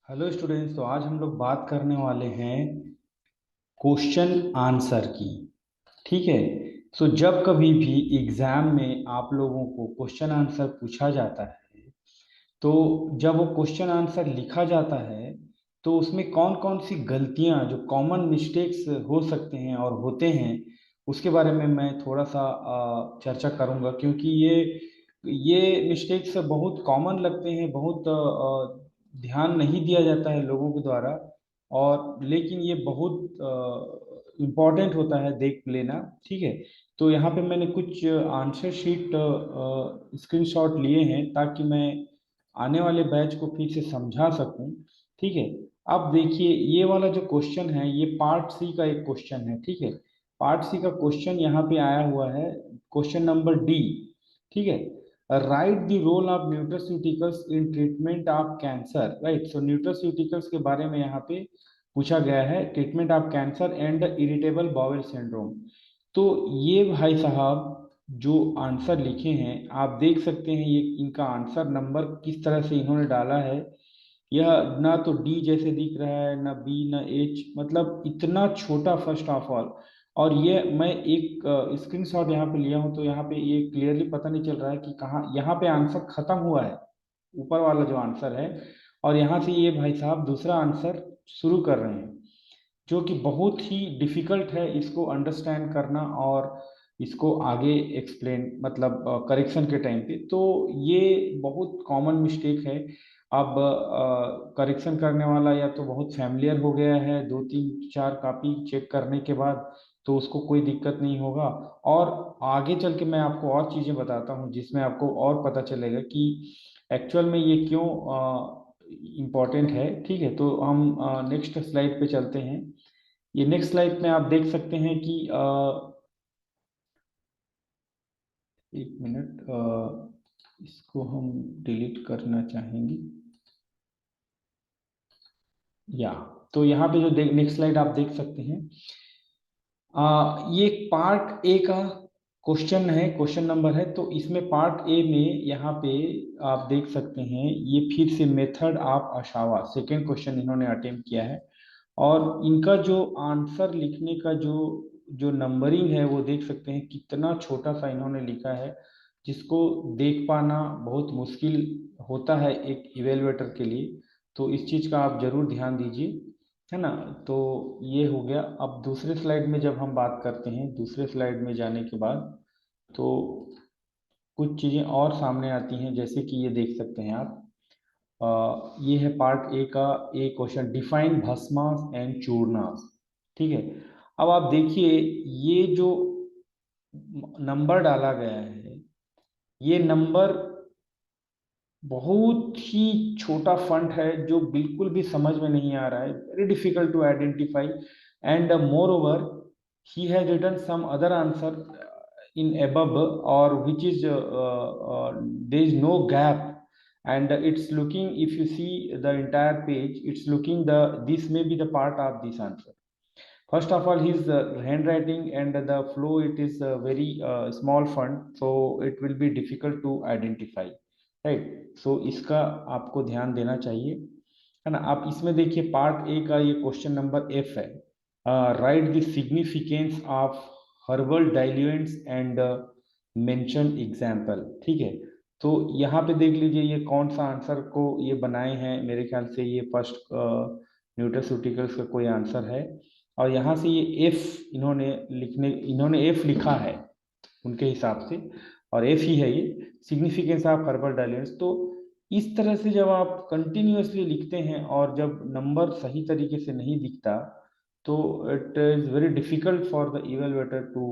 Hello students. तो आज हम लोग बात करने वाले हैं क्वेश्चन आंसर की। ठीक है। सो जब कभी भी एग्जाम में आप लोगों को क्वेश्चन आंसर पूछा जाता है, तो जब वो क्वेश्चन आंसर लिखा जाता है तो उसमें कौन कौन सी गलतियां, जो कॉमन मिस्टेक्स हो सकते हैं और होते हैं, उसके बारे में मैं थोड़ा सा चर्चा करूंगा। क्योंकि ये मिस्टेक्स बहुत कॉमन लगते हैं, बहुत ध्यान नहीं दिया जाता है लोगों के द्वारा। और लेकिन ये बहुत इम्पोर्टेंट होता है देख लेना। ठीक है। तो यहाँ पे मैंने कुछ आंसर शीट स्क्रीनशॉट लिए हैं ताकि मैं आने वाले बैच को फिर से समझा सकूं। ठीक है। अब देखिए, ये वाला जो क्वेश्चन है ये पार्ट सी का एक क्वेश्चन है। ठीक है। पार्ट सी का क्वेश्चन यहाँ पे आया हुआ है, क्वेश्चन नंबर डी। ठीक है। Write the role of nutraceuticals in treatment of cancer. Right. So nutraceuticals के बारे में यहाँ पे पूछा गया है, treatment of cancer and irritable bowel syndrome. तो ये भाई साहब जो आंसर लिखे हैं आप देख सकते हैं, ये इनका आंसर नंबर किस तरह से इन्होंने डाला है। यह ना तो डी जैसे दिख रहा है, ना बी, ना एच, मतलब इतना छोटा फर्स्ट ऑफ ऑल। और ये मैं एक स्क्रीनशॉट यहाँ पे लिया हूँ, तो यहाँ पे ये क्लियरली पता नहीं चल रहा है कि कहाँ यहाँ पे आंसर खत्म हुआ है, ऊपर वाला जो आंसर है। और यहाँ से ये भाई साहब दूसरा आंसर शुरू कर रहे हैं, जो कि बहुत ही डिफिकल्ट है इसको अंडरस्टैंड करना और इसको आगे एक्सप्लेन, मतलब करेक्शन के टाइम पे। तो ये बहुत कॉमन मिस्टेक है। अब करेक्शन करने वाला या तो बहुत फैमिलियर हो गया है, दो तीन चार कॉपी चेक करने के बाद, तो उसको कोई दिक्कत नहीं होगा। और आगे चल के मैं आपको और चीज़ें बताता हूँ जिसमें आपको और पता चलेगा कि एक्चुअल में ये क्यों इम्पोर्टेंट है। ठीक है। तो हम नेक्स्ट स्लाइड पे चलते हैं। ये नेक्स्ट स्लाइड में आप देख सकते हैं कि एक मिनट, इसको हम डिलीट करना चाहेंगे या। तो यहाँ पे जो नेक्स्ट स्लाइड आप देख सकते हैं, ये पार्ट ए का क्वेश्चन है, क्वेश्चन नंबर है। तो इसमें पार्ट ए में यहाँ पे आप देख सकते हैं, ये फिर से मेथड ऑफ अशावा सेकेंड क्वेश्चन इन्होंने अटेम्प्ट किया है। और इनका जो आंसर लिखने का जो जो नंबरिंग है वो देख सकते हैं कितना छोटा सा इन्होंने लिखा है, जिसको देख पाना बहुत मुश्किल होता है एक इवेलुएटर के लिए। तो इस चीज़ का आप जरूर ध्यान दीजिए, है ना। तो ये हो गया। अब दूसरे स्लाइड में जब हम बात करते हैं, दूसरे स्लाइड में जाने के बाद तो कुछ चीज़ें और सामने आती हैं, जैसे कि ये देख सकते हैं आप। ये है पार्ट ए का एक क्वेश्चन, डिफाइन भस्मास एंड चूर्णास। ठीक है। अब आप देखिए, ये जो नंबर डाला गया है, ये नंबर बहुत ही छोटा फंट है, जो बिल्कुल भी समझ में नहीं आ रहा है, very difficult to identify. And moreover he has written some other answer in above, or which is there is no gap, and it's looking, if you see the entire page, it's looking the this may be the part of this answer. First of all, his handwriting and the flow, it is very small font, so it will be difficult to identify, right? So इसका आपको ध्यान देना चाहिए, है ना। आप इसमें देखिए पार्ट ए का ये क्वेश्चन नंबर एफ है, write the significance of herbal diluents and mention example. ठीक है। तो यहाँ पे देख लीजिए ये कौन सा आंसर को ये बनाए हैं, मेरे ख्याल से ये फर्स्ट न्यूट्रास्यूटिकल्स का कोई आंसर है। और यहाँ से ये एफ इन्होंने एफ लिखा है उनके हिसाब से, और एफ ही है ये, सिग्निफिकेंस ऑफ हर्बल डायलेंस। तो इस तरह से जब आप कंटिन्यूअसली लिखते हैं और जब नंबर सही तरीके से नहीं दिखता, तो it is very difficult for the evaluator to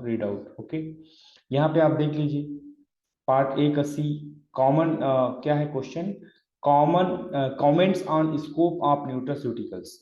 read out. Okay. यहाँ पे आप देख लीजिए पार्ट ए का सी, कॉमन क्या है question, common comments on scope of nutraceuticals.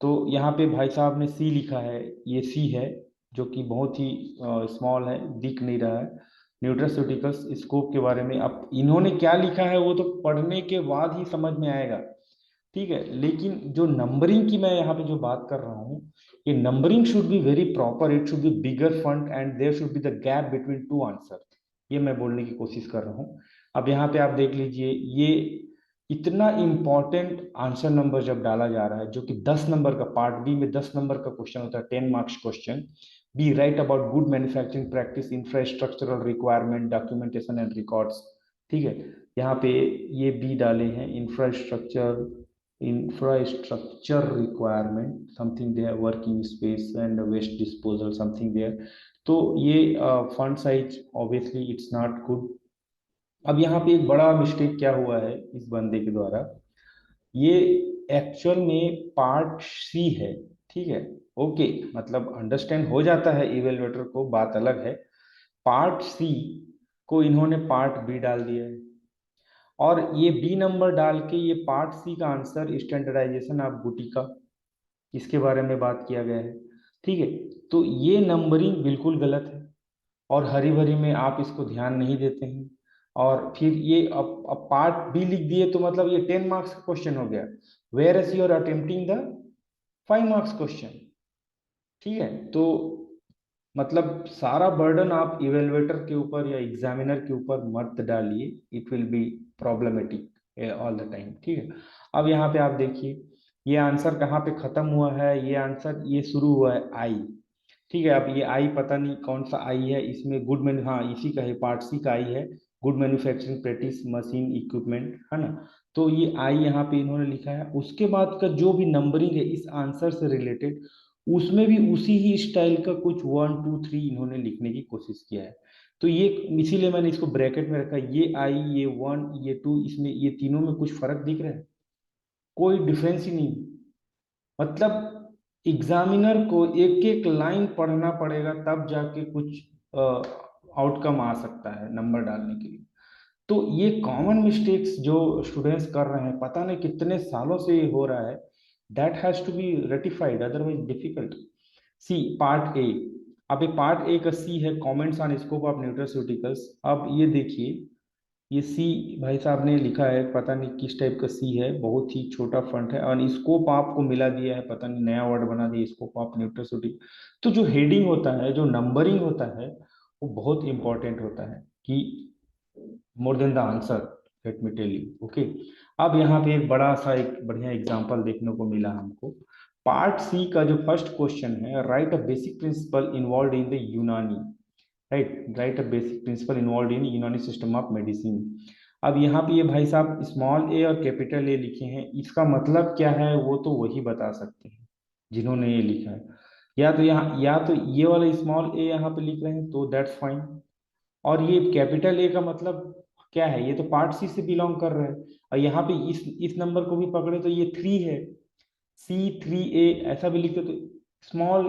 तो यहाँ पे भाई साहब ने सी लिखा है, ये सी है, जो कि बहुत ही स्मॉल है, दिख नहीं रहा है। न्यूट्रास्यूटिकल्स स्कोप के बारे में अब इन्होंने क्या लिखा है वो तो पढ़ने के बाद ही समझ में आएगा। ठीक है। लेकिन जो नंबरिंग की मैं यहाँ पे जो बात कर रहा हूँ, ये numbering should be very proper, it should be bigger font and there should be the gap between two answer. ये मैं बोलने की कोशिश कर रहा हूँ। अब यहाँ पे आप देख लीजिए, ये इतना इंपॉर्टेंट आंसर नंबर जब डाला जा रहा है, जो कि 10 नंबर का, पार्ट बी में 10 नंबर का क्वेश्चन होता है, 10 marks question, B write about good manufacturing practice, infrastructural requirement, documentation and records. ठीक है, यहाँ पे ये बी डाले हैं, infrastructure requirement, something there, working space and waste disposal, something there. तो ये font size obviously it's not good. अब यहाँ पे एक बड़ा मिस्टेक क्या हुआ है इस बंदे के द्वारा, ये एक्चुअल में पार्ट सी है। ठीक है, ओके, मतलब अंडरस्टैंड हो जाता है इवेलुएटर को, बात अलग है। पार्ट सी को इन्होंने पार्ट बी डाल दिया है, और ये बी नंबर डाल के ये पार्ट सी का आंसर स्टैंडर्डाइजेशन ऑफ गुटिका, इसके बारे में बात किया गया है। ठीक है, तो ये नंबरिंग बिल्कुल गलत है, और हरी भरी में आप इसको ध्यान नहीं देते हैं, और फिर ये अब पार्ट बी लिख दिए, तो मतलब ये 10 मार्क्स का क्वेश्चन हो गया, whereas you are attempting the 5 marks question. ठीक है, तो मतलब सारा बर्डन आप इवेलुएटर के ऊपर या एग्जामिनर के ऊपर मत डालिए, it will be problematic all the time. ठीक है, अब यहाँ पे आप देखिए, ये आंसर कहाँ पे खत्म हुआ है, ये आंसर ये शुरू हुआ है आई। ठीक है, अब ये आई पता नहीं कौन सा आई है, इसमें गुड मैन्यू, हाँ इसी का है, पार्ट सी का आई है, good manufacturing practice machine equipment, है ना। तो ये आई यहाँ पे इन्होंने लिखा है, उसके बाद का जो भी नंबरिंग है इस आंसर से रिलेटेड, उसमें भी उसी ही स्टाइल का कुछ 1 2 3 इन्होंने लिखने की कोशिश किया है। तो ये इसीलिए मैंने इसको ब्रैकेट में रखा, ये आई, ये 1, ये 2, इसमें ये तीनों में कुछ फर्क दिख रहा है? कोई डिफरेंस ही नहीं। मतलब एग्जामिनर को एक एक लाइन पढ़ना पड़ेगा, तब जाके कुछ आउटकम आ सकता है नंबर डालने के लिए। तो ये कॉमन मिस्टेक्स जो स्टूडेंट्स कर रहे हैं, पता नहीं कितने सालों से ये हो रहा है, that has to be rectified, otherwise difficult. C part A, अब ये पार्ट ए का सी है, comments on scope of nutraceuticals. अब ये देखिए, ये सी भाई साहब ने लिखा है, पता नहीं किस टाइप का सी है, बहुत ही छोटा फंट है, और स्कोप आपको मिला दिया है, पता नहीं नया वर्ड बना दिया, स्कोप ऑफ न्यूट्रास्यूटिक। तो जो हेडिंग होता है, जो नंबरिंग होता है, वो बहुत इंपॉर्टेंट होता है, कि more than the answer, let me tell you. Okay, अब यहाँ पे एक बड़ा सा एक बढ़िया एग्जांपल देखने को मिला हमको। पार्ट सी का जो फर्स्ट क्वेश्चन है, write a basic principle involved in the Unani, write a basic principle involved in Unani system of medicine. अब यहाँ पे ये भाई साहब स्मॉल ए और कैपिटल ए लिखे हैं, इसका मतलब क्या है वो तो वही बता सकते हैं जिन्होंने ये लिखा है। या तो यहाँ, या तो ये वाला स्मॉल ए यहाँ पे लिख रहे हैं, तो दैट्स फाइन। और ये कैपिटल ए का मतलब क्या है, ये तो पार्ट सी से बिलोंग कर रहा है, और यहाँ पे इस नंबर को भी पकड़े तो ये 3 है, C3A ऐसा भी लिखते, तो small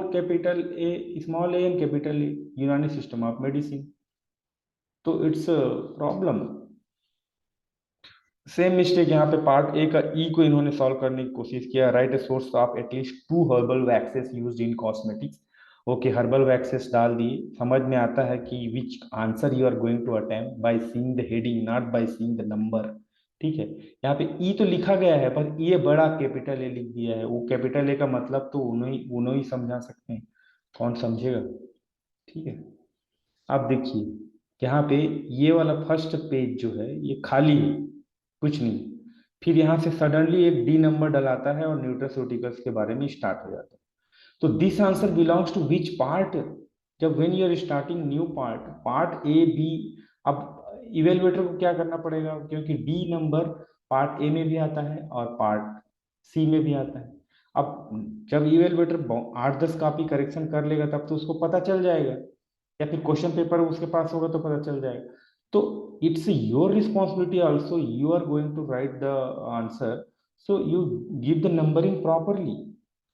A and capital A, यूनानी सिस्टम ऑफ मेडिसिन, तो इट्स प्रॉब्लम। सेम मिस्टेक यहाँ पे पार्ट ए का ई को इन्होंने सॉल्व करने की कोशिश किया, write source of at least 2 herbal waxes used in cosmetics. Okay, herbal waxes डाल दिए, समझ में आता है कि which answer you are going to attempt by seeing the heading, not by seeing the number. ठीक है, यहाँ पे ई तो लिखा गया है, पर ये बड़ा कैपिटल ए लिख दिया है, वो कैपिटल ए का मतलब तो उन्हें ही समझा सकते हैं, कौन समझेगा। ठीक है, अब देखिए, यहाँ पे ये वाला फर्स्ट पेज जो है ये खाली है, कुछ नहीं। फिर यहाँ से सडनली एक डी नंबर डलाता है और न्यूट्रास्यूटिकल्स के बारे में स्टार्ट हो जाता है। तो this answer belongs to which part? जब when you are starting new part, part A B, अब इवेलुएटर को क्या करना पड़ेगा, क्योंकि डी नंबर पार्ट ए में भी आता है और पार्ट सी में भी आता है। अब जब इवेलुएटर 8 10 कॉपी करेक्शन कर लेगा, तब तो उसको पता चल जाएगा, या फिर क्वेश्चन पेपर उसके पास होगा तो पता चल जाएगा। तो it's your responsibility also, you are going to write the answer, so you give the numbering properly.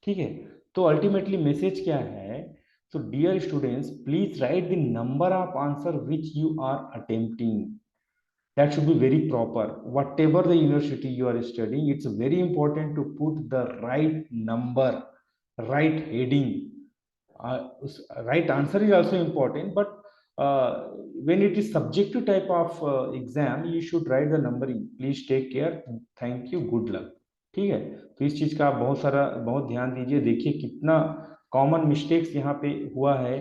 ठीक है, तो अल्टीमेटली मैसेज क्या है? So dear students, please write the number of answer which you are attempting, that should be very proper. Whatever the university you are studying, it's very important to put the right number, right heading. Right answer is also important, but when it is subjective type of exam, you should write the numbering. Please take care. Thank you, good luck. ठीक है, तो इस चीज का आप बहुत ध्यान दीजिए। देखिए कितना कॉमन मिस्टेक्स यहाँ पे हुआ है,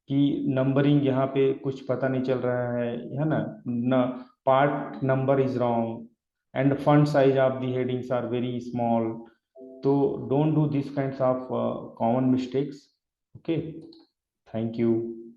कि नंबरिंग यहाँ पे कुछ पता नहीं चल रहा है ना, न part number is wrong, and the font size of the headings are very small. So don't do these kinds of common mistakes. Okay, thank you.